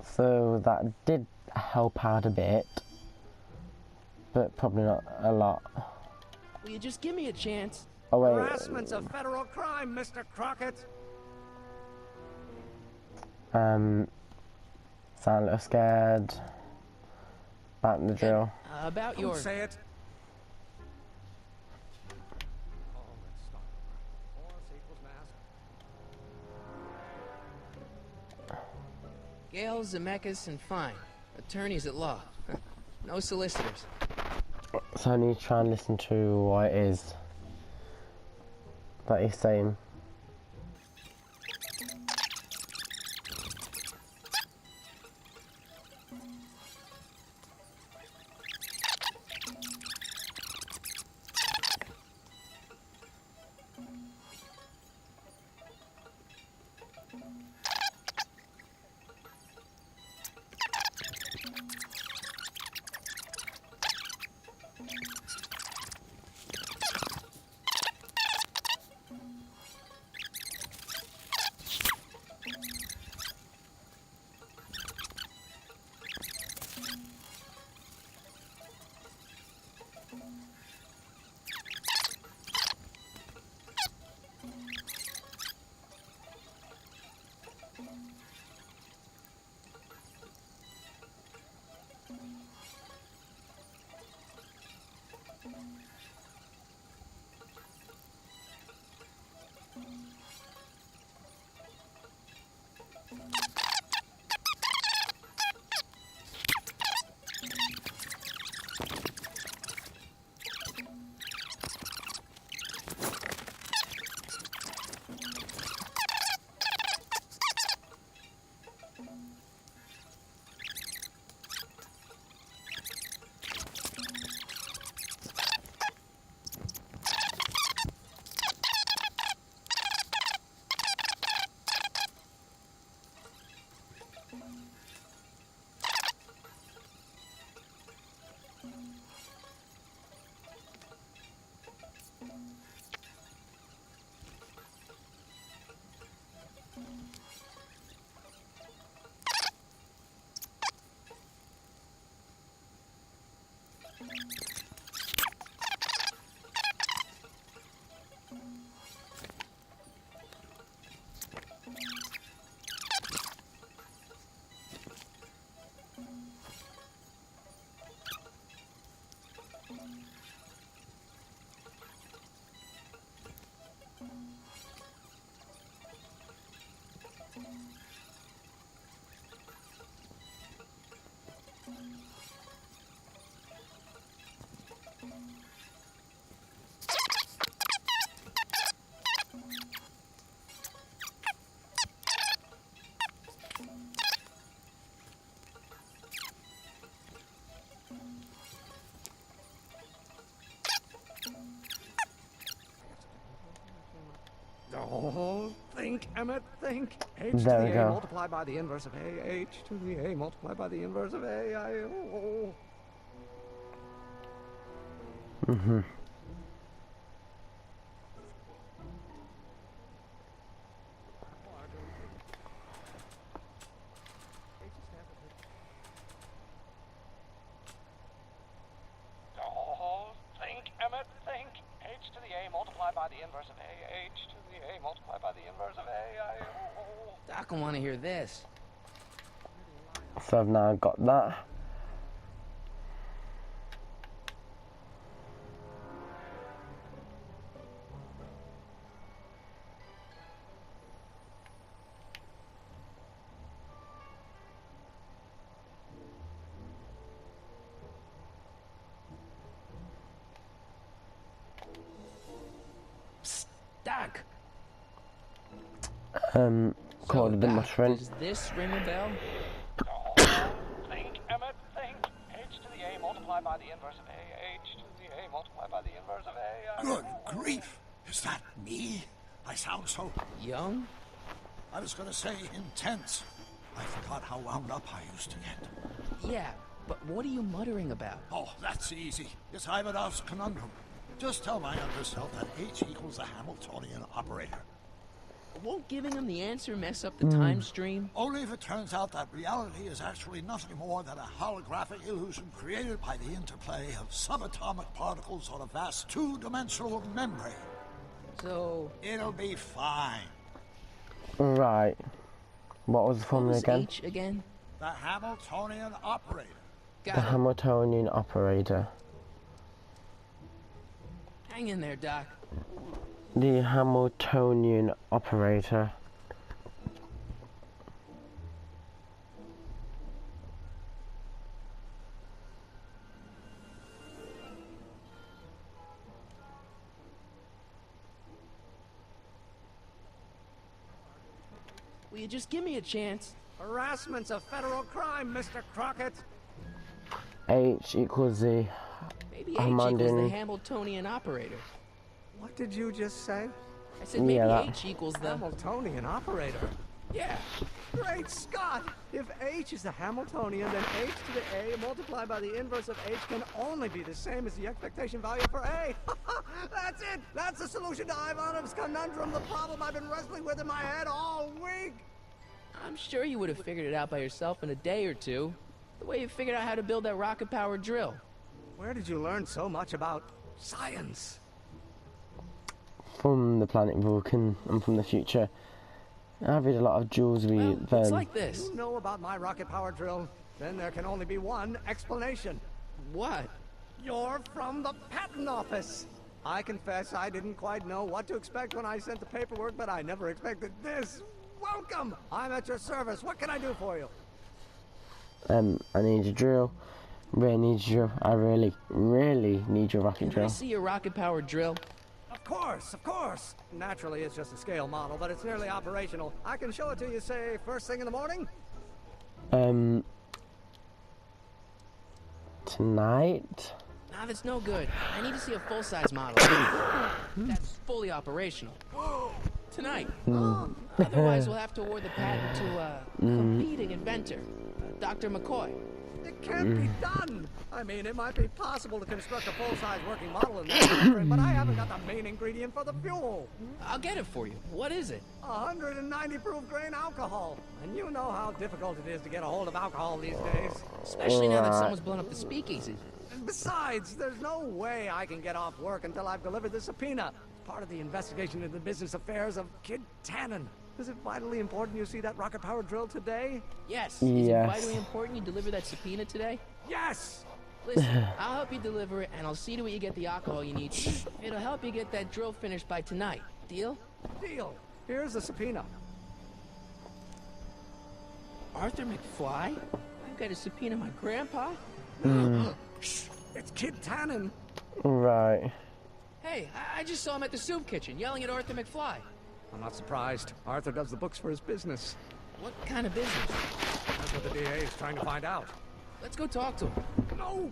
A: So that did help out a bit, but probably not a lot.
B: Will you just give me a chance?
A: Oh wait.
I: Harassment's a federal crime, Mr. Crockett.
A: Sound a little scared. Back in the drill.
B: About
I: Don't
B: yours.
I: say it.
B: Gale, Zemeckis, and Fine. Attorneys at law. No solicitors.
A: So I need to try and listen to what it is that he's saying.
I: Oh, think, Emmett, think. H to
A: There we
I: the A
A: go.
I: multiplied by the inverse of A. H to the A multiplied by the inverse of A.
A: Mm-hmm.
I: Oh, think, Emmett, think. H to the A multiplied by the inverse of A. H to the A multiplied by the inverse of A.
B: Doc will want to hear this.
A: So I've now got that.
B: Doc.
A: Called a bit
B: Doc,
A: muttering.
B: does this ring a bell?
I: Think, Emmett, think. H to the A multiplied by the inverse of A. H to the A multiplied by the inverse of A.
D: Good grief! Is that me? I sound so...
B: Young?
D: I was gonna say intense. I forgot how wound up I used to get.
B: Yeah, but what are you muttering about?
D: Oh, that's easy. It's Ivanov's conundrum. Just tell my younger self that H equals the Hamiltonian operator.
B: Won't giving him the answer mess up the time stream?
D: Only if it turns out that reality is actually nothing more than a holographic illusion created by the interplay of subatomic particles on a vast two-dimensional membrane.
B: So...
D: It'll be fine.
A: Right. What was the formula again?
B: H again?
D: The Hamiltonian operator.
A: The
B: Got it.
A: Hamiltonian operator.
B: Hang in there, Doc.
A: The Hamiltonian operator.
B: Will you just give me a chance?
I: Harassment's a federal crime, Mr. Crockett.
A: H equals the
B: Maybe H equals the
A: Hamiltonian.
B: Hamiltonian operator.
I: What did you just say?
B: I said maybe
A: Yeah, that-
B: H equals the...
I: Hamiltonian operator.
B: Yeah.
I: Great Scott! If H is the Hamiltonian, then H to the A multiplied by the inverse of H can only be the same as the expectation value for A. That's it! That's the solution to Ivanov's conundrum, the problem I've been wrestling with in my head all week!
B: I'm sure you would have figured it out by yourself in a day or two. The way you figured out how to build that rocket-powered drill.
I: Where did you learn so much about science?
A: from the planet Vulcan and from the future. I read a lot of Jules Reed.
B: Well, it's like this.
I: You know about my rocket power drill? Then there can only be one explanation.
B: What?
I: You're from the patent office. I confess I didn't quite know what to expect when I sent the paperwork, but I never expected this. Welcome! I'm at your service. What can I do for you?
A: I need your drill. Really need your drill. I really need your rocket
B: Can
A: drill.
B: I see your rocket-powered drill?
I: Of course, of course. Naturally, it's just a scale model, but it's nearly operational. I can show it to you, say, first thing in the morning?
A: Tonight?
B: Nah, that's no good. I need to see a full-size model. That's fully operational. Tonight. Otherwise, we'll have to award the patent to a competing inventor, Dr. McCoy.
I: It can't be done. I mean, it might be possible to construct a full-size working model in that timeframe, but I haven't got the main ingredient for the fuel.
B: I'll get it for you. What is it?
I: 190 proof grain alcohol. And you know how difficult it is to get a hold of alcohol these days.
B: Especially now that someone's blown up the speakeasy.
I: And besides, there's no way I can get off work until I've delivered the subpoena. It's part of the investigation into the business affairs of Kid Tannen. Is it vitally important you see that rocket power drill today?
B: Yes. Is it
A: Yes.
B: vitally important you deliver that subpoena today?
I: Yes!
B: Listen, I'll help you deliver it, and I'll see to it you get the alcohol you need. It'll help you get that drill finished by tonight. Deal?
I: Deal. Here's the subpoena.
B: Arthur McFly? I've got to subpoena my grandpa?
I: Shh! It's Kid Tannen.
A: Right.
B: Hey, I just saw him at the soup kitchen, yelling at Arthur McFly.
I: I'm not surprised. Arthur does the books for his business.
B: What kind of business?
I: That's what the DA is trying to find out.
B: Let's go talk to him.
I: No!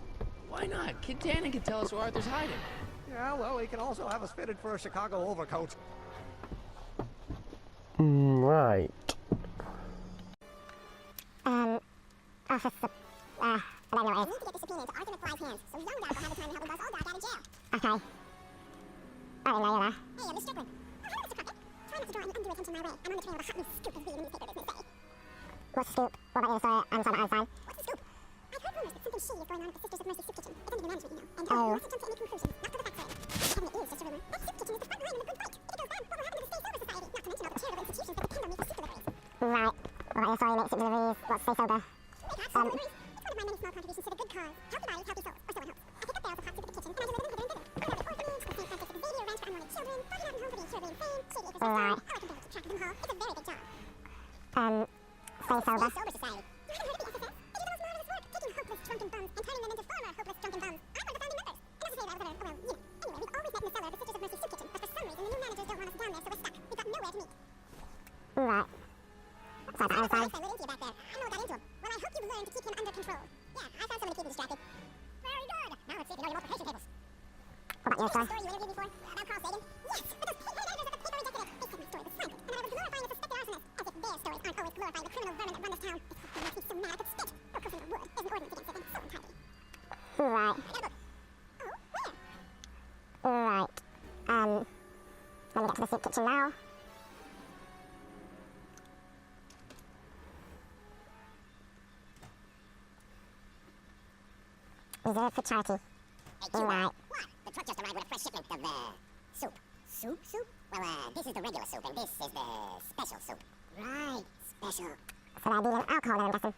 B: Why not? Kid Tannen can tell us where Arthur's hiding.
I: Yeah, well, he can also have us fitted for a Chicago overcoat.
A: Right.
J: Office, I don't know. We need to get the subpoena into Arthur McFly's hands, so young Doc will have the time to help him bust old Doc out of jail. Okay. I didn't know you were. Hey, Mr. Strickland. Oh, hello, Mr. Crockett. Try not to draw any undue attention my way. I'm on the trail of a hot new scoop of being in the newspaper business, eh? What's the scoop? What about the story Einstein? What's the scoop? I've heard rumors that something shady is going on at the Sisters of Mercy soup kitchen. It's under the management, you know. And you mustn't jump to any conclusions. Not till the facts are in. And it is just a rumor. That soup kitchen is the front line in a good fight. If it goes down, what will happen to the state service society? Right. Alright, sorry, makes it deliveries. Let's stay sober. It's one of my many small contributions to the good cause. Healthy bodies, healthy souls, or so one hopes. I pick up barrels of hot soup at the kitchen, and I deliver them hither and thither. I ordered orphanage, the St. Francis Xavier Ranch for unwanted children, 49 home for the children fame, shady acres of right. Oh, I can barely keep track of them all. It's a very big job. Stay sober. Stay sober society. You haven't heard of the SSS? They do the most marvelous work, taking hopeless drunken bums and turning them into former hopeless drunken bums. I'm one of the founding members. And not to say that I was ever, well, you know. Anyway, we've always met in the cellar of the Sisters of Mercy soup kitchen, but for some reason the new managers don't want us down there, so we're stuck. We've got nowhere to meet. Right. Sorry, I'm sorry. I lit into you back there. I know what got into him. Well, I hope you've learned to keep him under control. Yeah, I found somebody to keep him distracted. Very good. Now let's see if you know your multiplication tables. What about you, sir? The story you interviewed me for? About Carl Sagan? Yes, but those pig-headed editors of the paper rejected it. They said my story was slanted, and that I was glorifying the suspected arsonist. As if their stories aren't always glorifying the criminal vermin that run this town. It makes me so mad I could spit. Of course, in the wood. There's an ordinance against it, and it's so untidy. Right. I got a book. Oh, where? Right. Let me get to the soup kitchen now. Reserved for charity. Hey, Q, right. What? The truck just arrived with a fresh shipment of, soup. Soup? Soup? Well, this is the regular soup, and this is the special soup. Right, special. So that'd be an alcohol then, I'm guessing.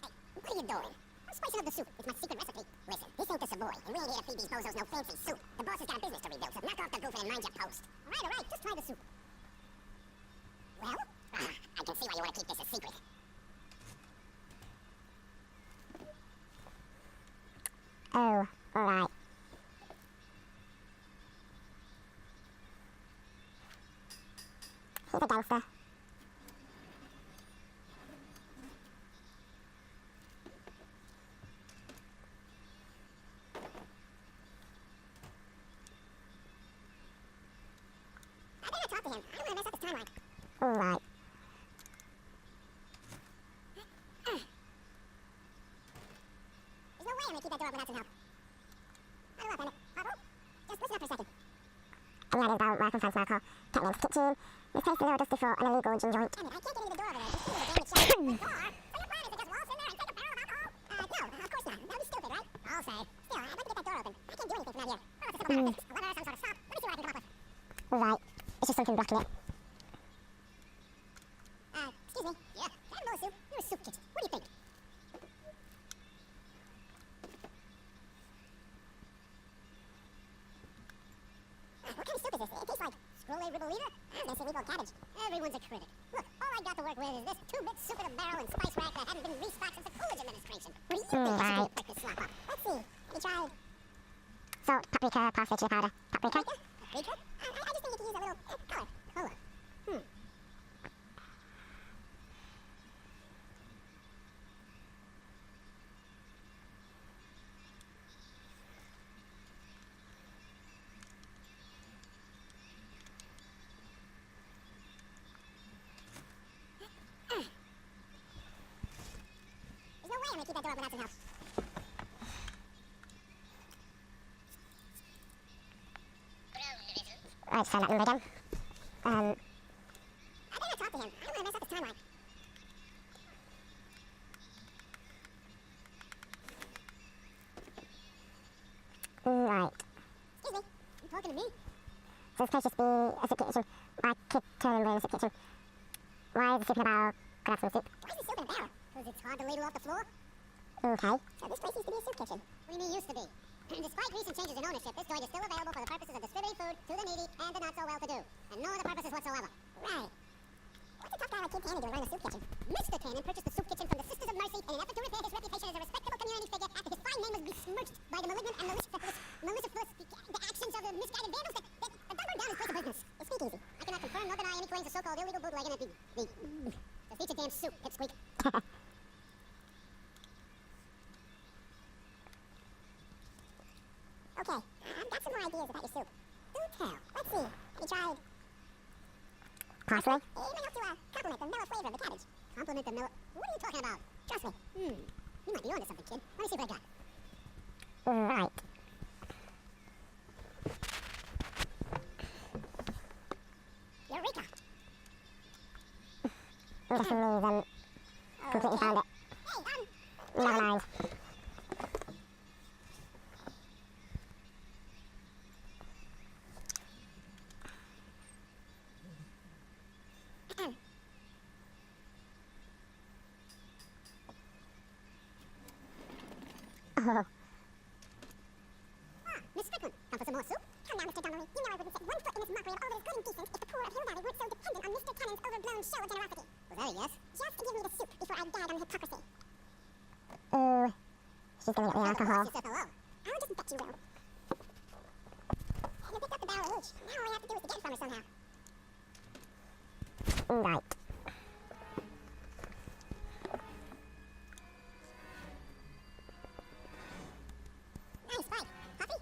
J: Hey, what are you doing? I'm spicing up the soup. It's my secret recipe. Listen, this ain't the Savoy, and we ain't here to feed these bozos no fancy soup. The boss has got a business to rebuild, so knock off the goofing and mind your post. All right, just try the soup. Well? I can see why you want to keep this a secret. Oh, alright. He's a gangster. I better talk to him. I don't want to mess up his timeline. Alright. There's no way I'm gonna keep that door open without some help. I don't know, Bennett. Pablo? Just listen up for a second. I'm not about where I can find some alcohol. Catman's kitchen. This place is all dusty for an illegal gin joint. Damn it, I can't get into the door over there. Just keep the damn shack. Door? So your plan is to just waltz in there and take a barrel of alcohol? No, of course not. That would be stupid, right? I'll say. Still, I'd like to get that door open. I can't do anything from out here. Oh, it's a simple matter of physics. A lever, some sort of stop. Let me see what I can come up with. Right. It's just something blocking it. Excuse me. Yeah? Can I borrow a soup? You're a soup kitchen. What do you think? What kind of soup is this? It tastes like scrolle ribolita? I was gonna say meatball cabbage. Everyone's a critic. Look, all I got to work with is this 2-bit soup in a barrel and spice rack that hadn't been restocked since the Coolidge administration. What do you think I should do to pick this slop up? Let's see. Let me try salt, paprika, parsley, chili powder. Paprika? Paprika? I just think you can use a little color. Color. There's no way I'm gonna keep that door open without some help. Alright, sign that number again. I better talk to him. I don't want to mess up his timeline. Right. Excuse me. You talking to me? So this place just be a soup kitchen. I could turn and burn a soup kitchen. Why is the soup in a barrel? Could have some soup. Why is the soup in a barrel? Because it's hard to ladle off the floor? Okay. So this place used to be a soup kitchen. What do you mean used to be? Despite recent changes in ownership, this joint is still available for the purposes of distributing food to the needy and the not-so-well-to-do. And no other purposes whatsoever. Right. What's a tough guy like Kid Cannon do to run a soup kitchen? Mr. Cannon purchased the soup kitchen from the Sisters of Mercy in an effort to repair his reputation as a respectable community figure after his fine name was besmirched by the malignant and malicious the actions of the misguided vandals that burned down his place of business. It's speakeasy. I cannot confirm nor deny any claims of so-called illegal bootlegging at the eat your damn soup, pipsqueak. Okay, I've got some more ideas about your soup. Do tell. Let's see. Have you tried parsley? It might help to complement the mellow flavor of the cabbage. Complement the mellow? What are you talking about? Trust me. You might be onto something, kid. Let me see what I got. Right. Eureka! I'm guessing these, completely found it. Hey, never mind. Oh. Ah, Miss Strickland, come for some more soup? Come now, Mr. Donnelly. You know I wouldn't set one foot in this mockery of all that is good and decent if the poor of Hill Valley weren't so dependent on Mr. Tennant's overblown show of generosity. Well, there he is. Just give me the soup before I gag on hypocrisy. Oh, she's gonna get the alcohol. She said hello. I'll just bet you will. You picked up the barrel of hooch. Now all we have to do is to get it from her somehow. Right. Nice fight. Huffy?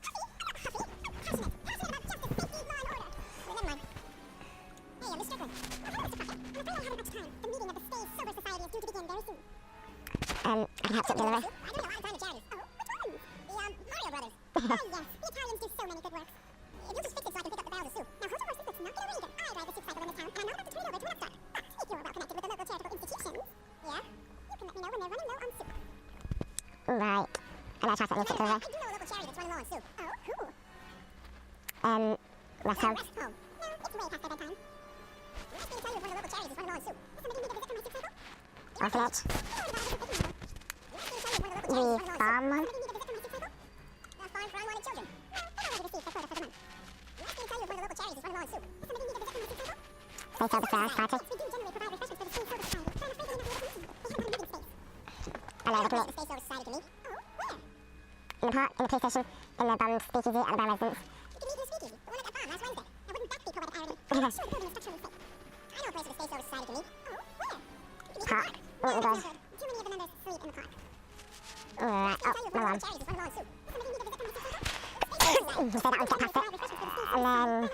J: Huffy? I'm not Huffy. I'm passionate. Passionate about justice, safety, law, and order. Well, never mind. Hey, Miss Strickland. Oh, hello, Mr. Puckett. I'm afraid I haven't much time. The meeting of the Stay Sober Society is due to begin very soon. I can help sit deliver. I don't know, I'm time to charities. Oh, which ones? The, Mario Brothers. Oh, yes. The Italians do so many good works. If you'll just fix it so I can pick up the barrels of soup. Now, hold your horses, let's not get away either. I drive the soup cycle in this town, and I'm not about to turn it over to an upstart. But if you're well connected with the local charitable institutions, yeah, you can let me know when they're running low on soup. Right. And I'll try something to fix over. I do know a local charity that's running low on soup. Oh, cool. Rest home. Rest home. No, it's way past their bedtime. I'm just going to tell you if one of the local charities is running low on soup. Will somebody need a visit from my soup cycle? Orphanage. The farm one? The farm for unwanted children. No, they don't want to receive their quota for the month. You asked me to tell you if one of the local charities is running low on soup. Does somebody need a visit from my soup cycle? Stay sober Sarah's party. We do generally provide refreshments for the Stay Sober Society, but I'm afraid they may not be able to meet you. They have one meeting space. Hello, looking at the Stay Sober Society to meet. Oh, where? In the park, in the police station, in the bum speakeasy at the bar residence. You can meet in the speakeasy, the one at that bar last Wednesday. Now, wouldn't that be poetic irony? I'm sure the building is structurally safe. I know a place for the Stay Sober Society to meet. Oh, where? You can meet in the park. No, that's no good. Too many of the members sleep in the park. Alright, oh, no one. Say that I'll get past it. And then...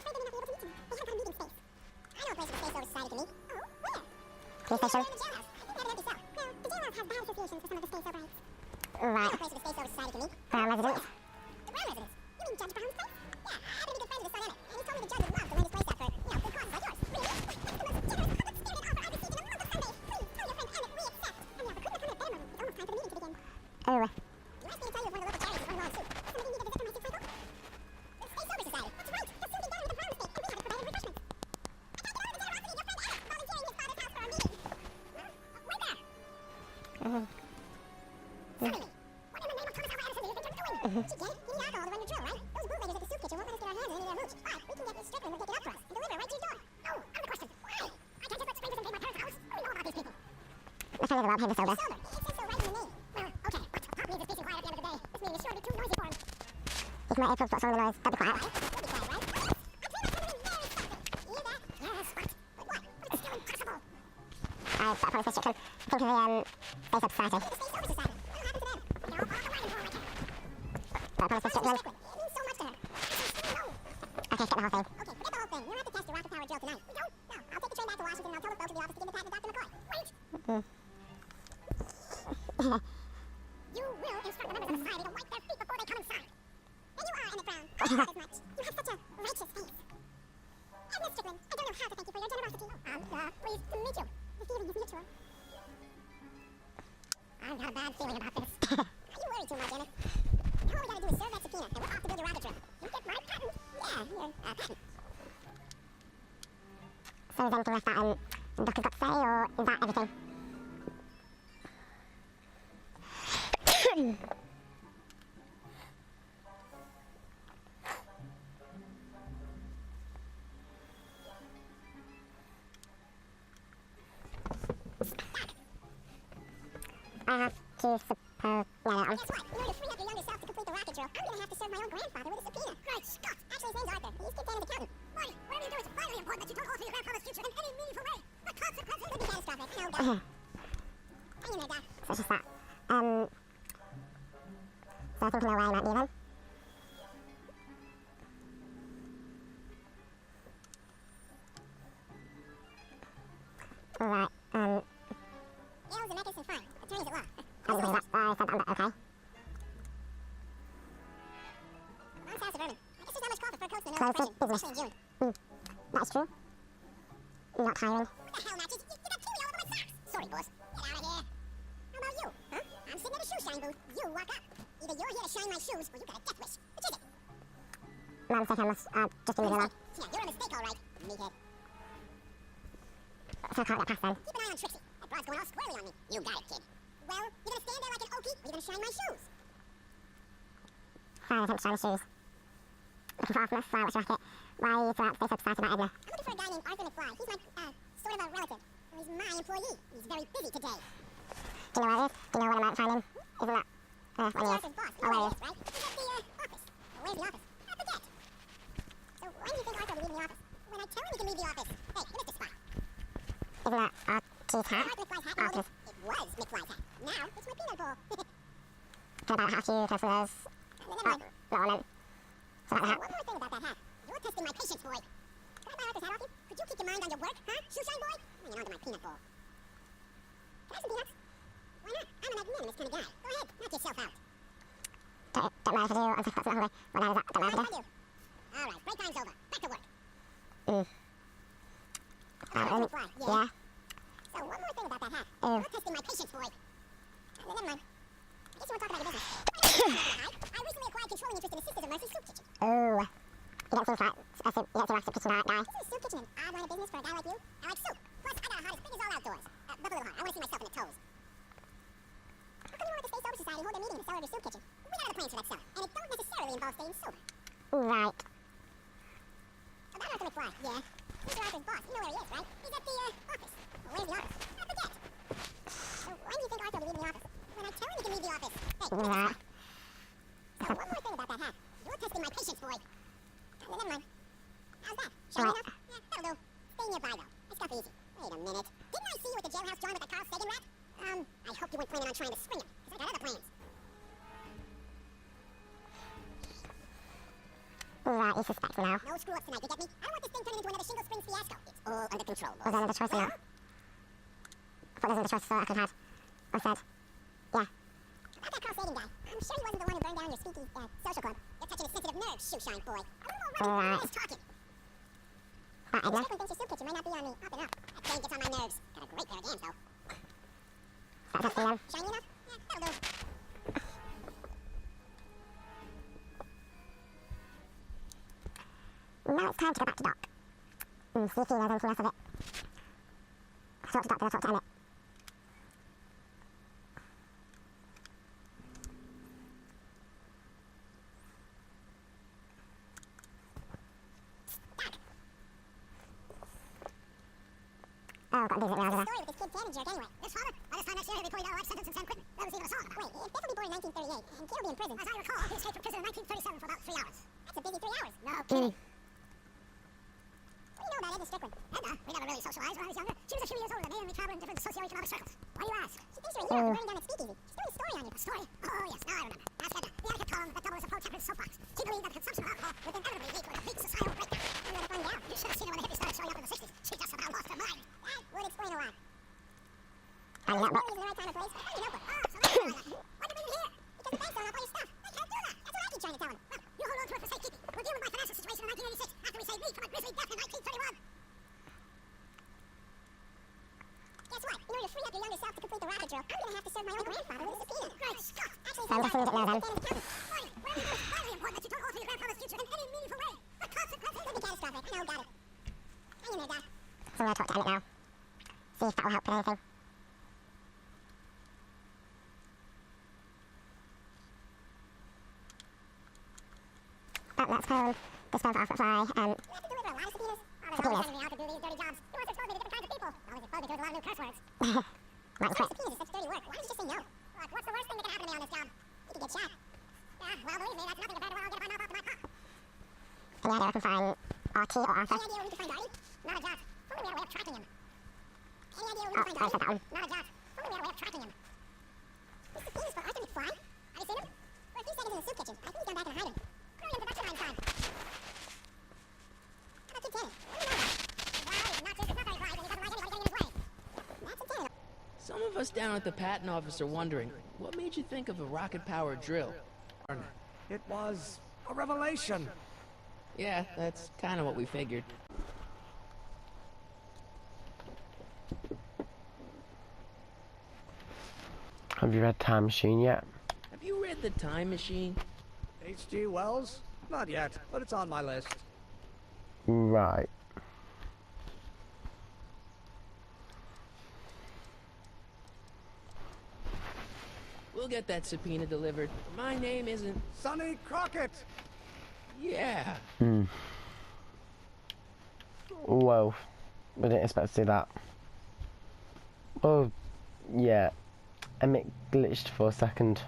J: Police station. Right. Brown residence. The Brown residence? You mean Judge Brown's place? Yeah, I happen to be good friends with the son in it, and he told me the judge would love to rent his place out for, you know, good causes like yours. Really? That's the most generous, public-spirited offer I've received in a month of Sundays. Please, tell your friend Emmett we accept. And yeah, but couldn't have come at a better moment. It's almost time for the meeting to begin. Oh. You asked me to tell you if one of the local charities is running low on soup. Does somebody need a visit from my soup cycle? The Stay Sober Society. That's right. They'll soon be down with the Brown estate, and we haven't provided refreshments. I can't get over the generosity of your friend Emmett volunteering his father's house for our meeting. Right there. Suddenly. What in the name of Thomas Alva Edison do you think you're doing? She get it? You need alcohol to run the drill, right? Those bootleggers at the soup kitchen won't let us get our hands on any of their hooch. But we can get Miss Strickland to pick it up for us and deliver it right to your door. Oh, I'm the question. Why? I can't just let strangers invade my parents' house. What do we know about these people? My friend is a well-paid sober. Sober? It says so right in the name. Well, okay, but Pop needs his peace and quiet at the end of the day. This meeting is sure to be too noisy for him. If my April's got some of the noise, that'd be quiet. Quiet? You'll be quiet, right? Oh, yes. I'm pretty much coming in very softly. You hear that? Yes, what? But what? But it's still impossible. I've got a promise, Miss Strickland. Think of the, Stay Sober Society. The Stay Sober Society? What'll happen to them? You know, I'll write it for them, I can. Got a promise, Miss Strickland. It means so much to her. Okay, skip the whole thing. Okay, forget the whole thing. You don't have to test your rocket power drill tonight. We don't? No. I'll take the train back to Washington and I'll tell the folks at the office to give the patent to Dr. McCoy. Wait! You will instruct the members of the society to wipe their feet before they come inside. And you are, Emmett Brown. I know as much. You have such a righteous face. And Miss Strickland, I don't know how to thank you for your generosity. Pleased to meet you. The feeling is mutual. I've got a bad feeling about this. You worry too much, Emmett. All we gotta do is serve that subpoena, and we're off to build your rocket drill. You get my patent? Yeah, your patent. So is anything left that Doctor's got to say, or is that everything? I have to suppose... No, guess what? In order to free up your younger self to complete the rocket drill, I'm gonna have to serve my own grandfather with a subpoena. Great Scott! Actually, his name's Arthur. He's Kid Dan's accountant. Marty, whatever you do is vitally important that you don't alter your grandfather's future in any meaningful way. The consequences could be catastrophic. I know, Doc. Hang in there, Doc. So it's just that. So I think I know where I might be then. Alright, Yale's and Mecca's and fine. Attorneys at law. I said that, okay. Mom's house of Vermin. I guess there's not much coffee for a coach in the middle of depression, especially in June. That's true. Not tiring. What the hell, Matches? You got kiwi all over my socks. Sorry, boss. Get out of here. How about you? Huh? I'm sitting at a shoe shine booth. You walk up. Either you're here to shine my shoes, or you got a death wish. Which is it? Mom said I must, just leave me alone. Yeah, you're a mistake, all right, meathead. So I can't get past then. Keep an eye on Trixie. That broad's going all squirrely on me. You got it, kid. Well, you're gonna stand there like an okie, or you're gonna shine my shoes. Fine, I think shiny shoes. Looking for Optimus, what's your racket? Why are you two out stay so excited about Edna? I'm looking for a guy named Arthur McFly. He's my, sort of a relative. He's my employee. He's very busy today. Do you know where it is? Do you know when I might find him? Isn't that, when he is?
K: Arthur's boss. You know where he is, right? He's at the, office. Well, where's the office? I forget. So when do you think Arthur will leave the office? When I tell him he can leave the office. Hey, you missed a spot.
J: Isn't that Archie's hat?
K: Arthur McFly's hat.
J: Arthur's.
K: It was McFly's hat. Now, it's my peanut ball.
J: Can I buy a hat for you, customers?
K: Never mind.
J: No, I meant. So that hat.
K: One more thing about that hat. You're testing my patience, boy. Can I buy Arthur's hat off you? Could you keep your mind on your work, huh? Shoeshine boy? Hanging on to my peanut ball. Can I have some peanuts? Why not? I'm a magnanimous kind of guy. Go ahead, knock yourself out.
J: Don't mind if I do. I'm just not hungry. What the hell is that? Don't mind if I do.
K: All right, break time's over. Back to work.
J: Yeah.
K: So one more thing about that hat. You're testing my patience, boy. Never mind. I guess you want to talk about your business. I recently acquired controlling interest in the Sisters of Mercy soup kitchen.
J: Oh. You don't seem quite. You don't seem like a soup kitchen guy.
K: Isn't a soup kitchen an odd line of business for a guy like you? I like soup. Plus, I got a heart as big as all outdoors. Buffalo heart. I want to see myself in the toes. How come you won't let the Space Over Society hold their meeting in the cellar of your soup kitchen? We got other plans for that cellar, and it don't necessarily involve staying sober.
J: Right.
K: About Arthur McFly, yeah. He's Arthur's boss. You know where he is, right? He's at the, office. Well, where's the office? I forget. So when do you think Arthur will leave the office? When I tell him he can leave the office. Hey,
J: Right.
K: So one more thing about that hat. You're testing my patience, boy. Never mind. How's that? Shiny
J: Right.
K: enough? Yeah, that'll do. Stay nearby, though. This stuff easy. Wait a minute. Didn't I see you at the jailhouse drawing with that Carl Sagan rat? I hope you weren't planning on trying to spring him, because I got other plans.
J: Right, you suspect me now.
K: No screw-ups tonight, you get me? I don't want this thing turning into another Shingle Springs fiasco. It's all under control, boss.
J: Was there another choice in that? I thought there was another choice I could have. I said. Yeah.
K: About that Carl Sagan guy, I'm sure he wasn't the one who burned down your speakeasy, social club. You're touching a sensitive nerve, shoeshine boy. A little more
J: Right.
K: nice talking.
J: Right, Edna.
K: Strickland thinks your soup kitchen might not be on the up and up. That thing gets on my nerves. Got a great pair of hands, though.
J: Start testing them.
K: Shiny enough? Yeah, that'll do.
J: Now it's time to go back to Doc. See if he knows anything else of it. I talked to Doc, then I talked to Emmett. Oh, got busy at the hour,
K: Story with this kid Cannon jerk anyway. This father? By this time next year, he'll be putting out a life sentence in San Quentin. That was even a song about. Wait, if Biff will be born in 1938, and Kid will be in prison. As I recall, he escaped from prison in 1937 for about 3 hours. That's a busy 3 hours. No kidding. What do you know about Edna Strickland? Edna? We never really socialized when I was younger. She was a few years older than me, and we traveled in different socioeconomic circles. Why do you ask? She thinks you're a hero for burning down that speakeasy. She's doing a story on you. A story? Oh, yes, now I remember. Ask Edna. The etiquette column that doubled as a pro-temperance soapbox. She believed that the consumption of alcohol would inevitably lead to a complete societal breakdown. And let it run down. You should have seen her when the hippies started showing up in the 60s. She just about lost her mind. That would explain a lot.
J: I mean, that book.
K: In the right time and place. I found your notebook. Oh, so that's why not. Why did we bring you here? Because the bank's selling off all your stuff. I can't do that. That's what I keep trying to tell him. Well, you hold on to it for safekeeping. We'll deal with my financial situation in 1986 after we saved me from a grisly death in 1931. Guess what? In order to free up your younger self to complete the rabbit drill, I'm gonna have to serve my own grandfather with a subpoena. Great Scott! Actually,
J: I'm guessing you didn't know then.
K: Whatever you do is vitally important that you don't alter your grandfather's future in any meaningful way. The consequences could be catastrophic. I know, got it. Hang in there, Doc.
J: So I'm going to talk to Emmett now. See if that will help with anything. But that's phone. This phone for Alpha Fly.
K: You have to deliver a lot of subpoenas. All the hell sending me out to do these dirty jobs. He wants to expose me to different kinds of people. Well, he's exposed me to a lot of new curse words.
J: Right,
K: Serving
J: quick.
K: subpoenas is such dirty work. Why don't you just say no? Look, what's the worst thing that can happen to me on this job? You could get shot. Yeah, well, believe me, that's nothing compared to what I'll get if I mouth off to my pop.
J: Any idea I can find RT or Arthur?
K: Any idea where we can find Artie? Not a jot. If only we had a way of tracking him. Any idea where we
J: Oh,
K: can
J: I
K: find
J: said that
K: Artie?
J: one.
K: Not a jot. If only we had a way of tracking him. This subpoena's for Arthur McFly? Have you seen him? For a few seconds in the soup kitchen. I think he's gone back in hiding. Probably in production line time. How about Kid Cannon? What do you know about him? Well, he's not just very wise, and he doesn't like anybody getting in his way. That's Kid Cannon.
B: Some of us down at the patent office are wondering, what made you think of a rocket-powered drill?
I: It was a revelation.
B: Yeah, that's kind of what we figured.
A: Have you read Time Machine yet?
B: Have you read The Time Machine?
I: H.G. Wells? Not yet, but it's on my list.
A: Right.
B: We'll get that subpoena delivered. My name isn't...
I: Sonny Crockett!
B: Yeah.
A: Whoa. I didn't expect to see that. Oh, yeah. Emmett glitched for a second.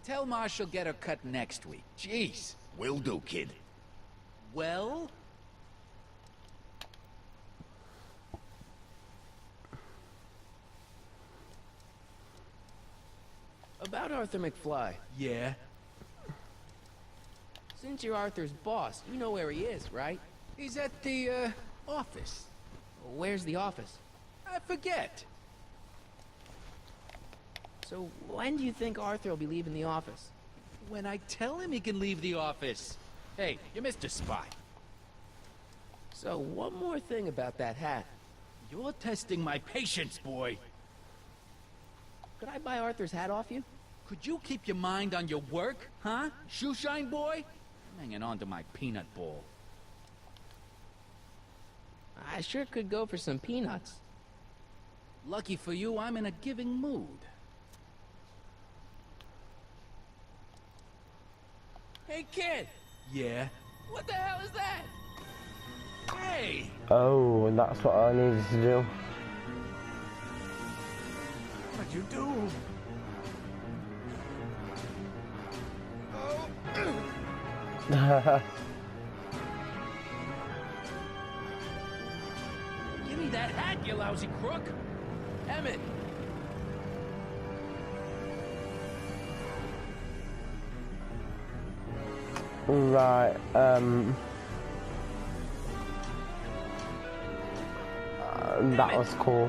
E: Tell Ma she'll get her cut next week. Jeez.
L: Will do, kid.
E: Well?
B: About Arthur McFly.
E: Yeah.
B: Since you're Arthur's boss, you know where he is, right?
E: He's at the, office.
B: Where's the office?
E: I forget.
B: So when do you think Arthur will be leaving the office?
E: When I tell him he can leave the office. Hey, you're Mr. Spy.
B: So one more thing about that hat.
E: You're testing my patience, boy.
B: Could I buy Arthur's hat off you?
E: Could you keep your mind on your work, huh? Shoeshine boy? I'm hanging on to my peanut ball.
B: I sure could go for some peanuts.
E: Lucky for you, I'm in a giving mood.
B: Hey, kid!
E: Yeah?
B: What the hell is that?
E: Hey!
A: Oh, that's what I needed to do.
I: What'd you do?
E: Give me that hat, you lousy crook!
B: Emmett!
A: Right, that was cool.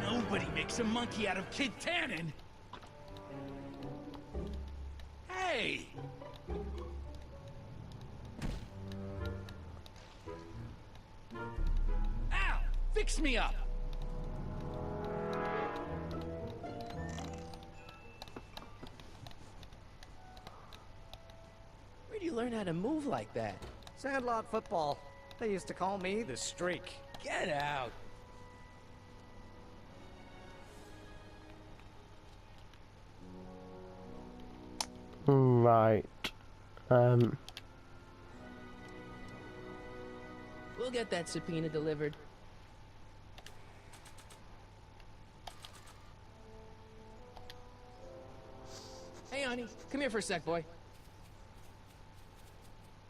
E: Nobody makes a monkey out of Kid Tannen! Hey! Al! Fix me up!
B: Where'd you learn how to move like that?
I: Sandlot football. They used to call me the Streak.
E: Get out!
A: Right,
B: We'll get that subpoena delivered. Hey, honey, come here for a sec, boy.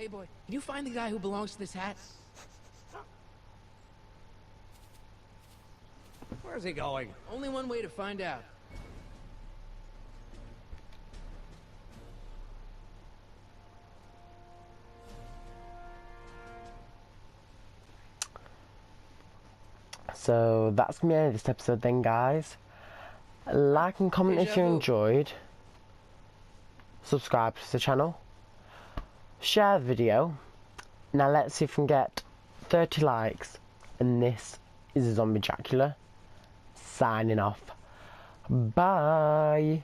B: Hey, boy, can you find the guy who belongs to this hat?
I: Where's he going?
B: Only one way to find out.
A: so that's gonna be the end of this episode then, guys. Like and comment if you enjoyed. Subscribe to the channel. Share the video. Now let's see if we can get 30 likes. And this is a Zombie Dracula signing off. Bye.